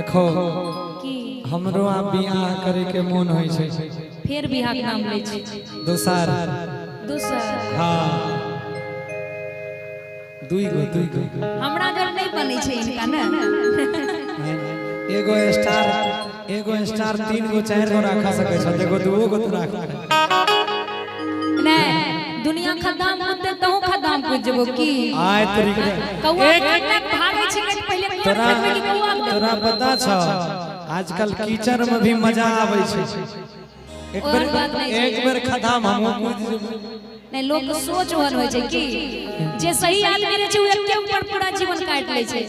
देखो की हमरो आ बियाह करे के मन होय छै, फिर बियाह के नाम ले छै दोसर दूसर। हां दुई गो हमरा घर नहीं बनै छै इनका ना। एगो स्टार 3 गो 4 गो रखा सकै छ, देखो 2 गो तो रख नहीं दुनिया खदाम होते तो खदाम पूछ जबो की आय तरीके कौआ एक भागे छै के पहले तोरा तोरा पता छ आजकल कीचड़ में भी मजा आबै छै। एक बेर खदाम हम नहीं लोग के सोच ओहन होय छै की जे सही आदमी रहे छै उ एके ऊपर पूरा जीवन काट ले छै।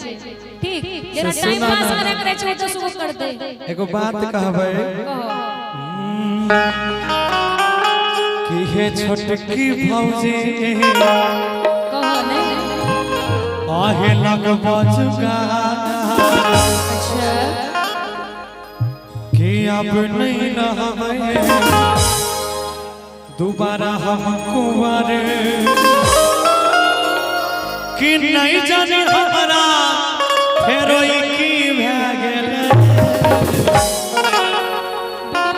ठीक जेना टाइम पास करे करे छै तो सुबह कर दे। एगो बात कहबै कि हे छोटकी भौजी कहो नहीं आहे लगबा जुगा अच्छा कि अब नहीं रहबै दोबारा हम कुंवर कि नहीं जाने हमरा फेरो की भए गेल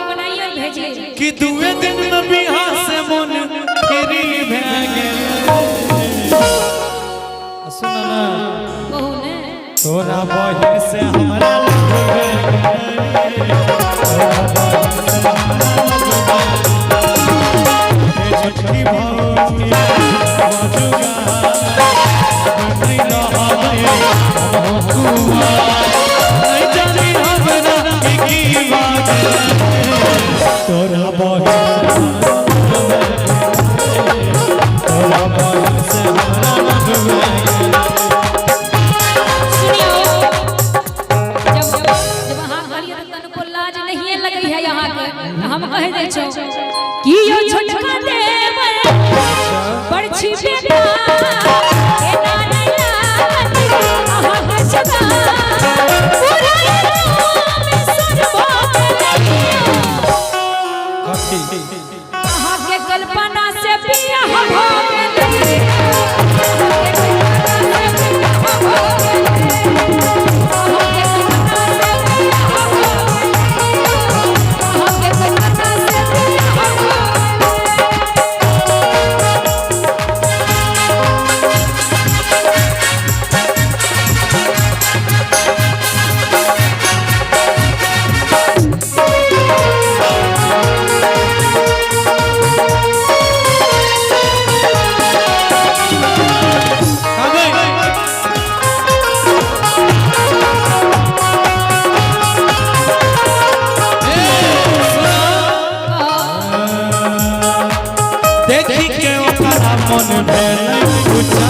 बनाइए भेजिए कि दुए दिन में बियाह से मन फ्री भए गेल। सुन ना कहू ने तोरा बहिन से हमरा लग गए छोटकी भौजी बाजुगा नहीं रहबै हम कुंवर नहीं जानी हमरा की बात तोरा बहिन से हमरा लग गए। सुनियो जब हाथ धरिए त तनको लाज नहीं लगे है यहाँ के हम कह दे छो कि यो छोटका देव बड़छी बेटा ए नारिया आहा गजबा पूरा में सरबो आहा के कल्पना से पिया हो गए देखी के ओकरा मन भेल पूछा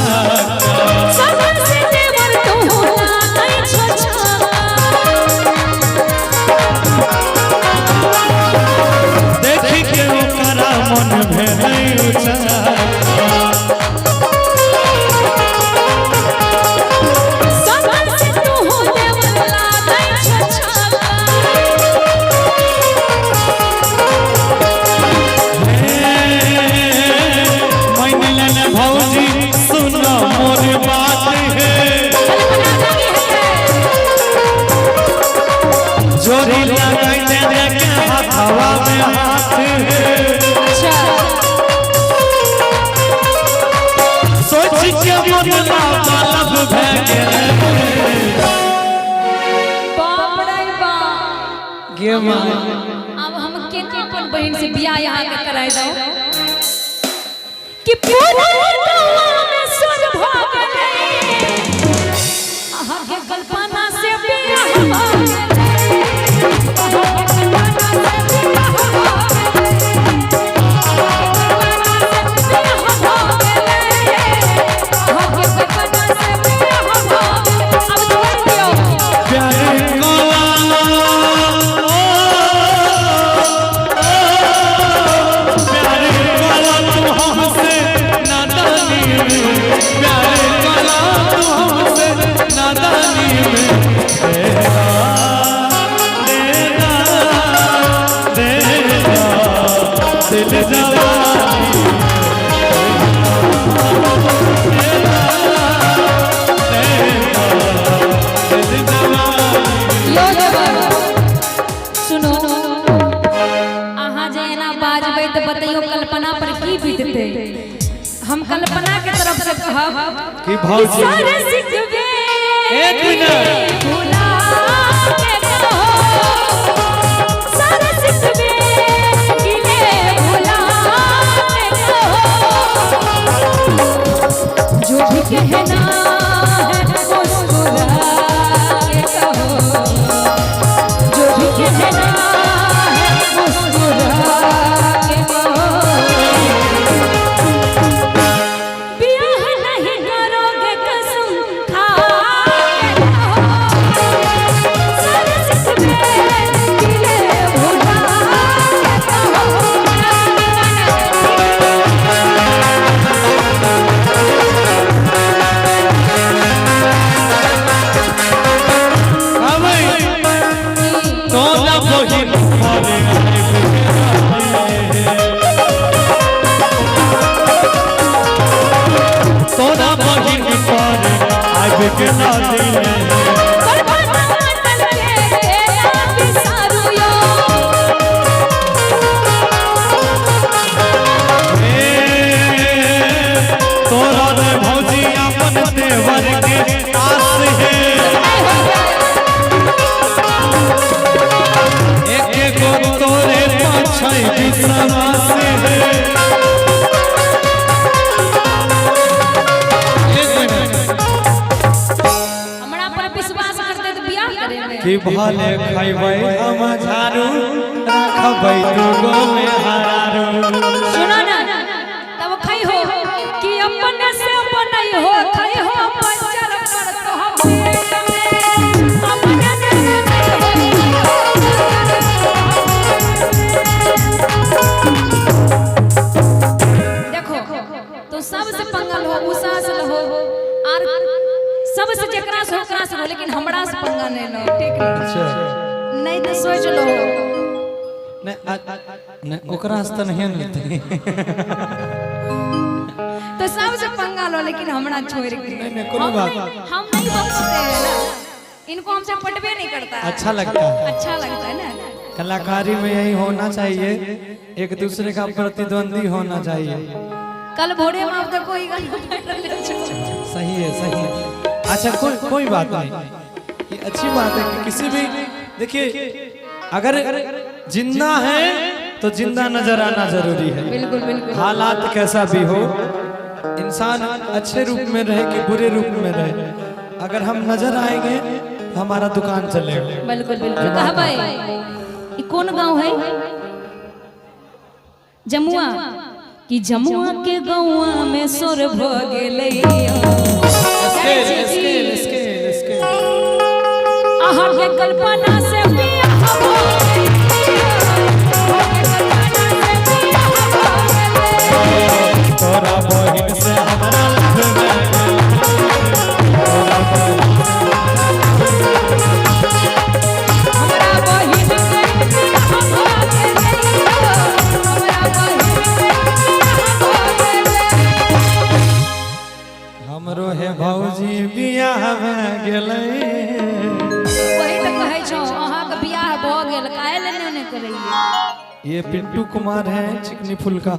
सबर से देवर तू नहीं छछा देखी के ओकरा मन भेल पूछा सबर से तू देवर नहीं छछा भौजी सुनो मोर बात है जोड़ी लगाई देने के हवा में हाथ है सोच के मन बालब भए गेल बाप रे बाप गे मां अब हम के अपन बहन से बियाह यहाँ के कराई दो कि पूरा गांव में सुन भोगले आहा के कल्पना से बियाह हो गए आहा के कल्पना से बियाह हो गए आहा के कल्पना से बियाह हो गए अब छोड़ दियो प्यार प्यार तू हमसे नादानी देते हम कल्पना के तरफ से कहब कि भौजी सारे सिकवे एक मिनट भुला के कहो सारे सिकवे गिले भुला के कहो जो भी कहना है मुस्कुरा के कहो जो भी कहना है मुस्कुरा के कहो बियाह नहीं करोगे कसम खा के कहो सारे सिकवे गिले भुला के कहो तो ना बहिन भरे तो ना बहिन भरे आबे के ना दिले तोरा ने भौजी अपन देवर के आस है एक गो तोरे पाछै विश्वास है हमरा पर विश्वास करते तो बियाह करेंगे कि भले खैबै हम झारू रखबै दुगो में हरारू सुनो ना तब खई हो कि अपने से बनई हो खई हो पंचर कर तो हम पेट में अपने से बनई हो देखो तो सबसे पंगल हो उषा से हो और सबसे जकरा से ओकरा से हो लेकिन हमरा से पंगा नहीं लो ठीक है नहीं तो सोच लो नहीं ओकरा से त नहीं लेते तो सबसे पंगा लो लेकिन हमरा छोड़ के नहीं कोनो बात हम नहीं बख्शते हैं ना इनको हमसे पटवे नहीं करता है। अच्छा लगता है अच्छा लगता है ना कलाकारी में यही होना चाहिए एक दूसरे का प्रतिद्वंदी होना चाहिए कल भोरे में आप देखो ही सही है अच्छा कोई बात नहीं ये अच्छी बात है कि किसी भी देखिए अगर जिंदा है तो जिंदा नजर आना जरूरी है बिल्कुल बिल्कुल हालात कैसा भी हो इंसान अच्छे रूप में रहे कि बुरे रूप में रहे अगर हम नजर आएंगे तो हमारा दुकान चलेगा बिल्कुल बिल्कुल कहा भाई ये कौन गांव है जमुआ कि जमुआ के गौआ में सोर भ गेलै आहा के कल्पना से बियाह भ तोरा बहिन से हमरा लग हमरा बहिन के बियाह भ गेलै हमरा बहिन के बियाह भ गेलै हमरो है भौजी बियाह में गेलै वही तो कहै छौ अहाँ के बियाह भ गेल काहे ले नहीं करैये ये पिंटू कुमार है चिकनी फुल का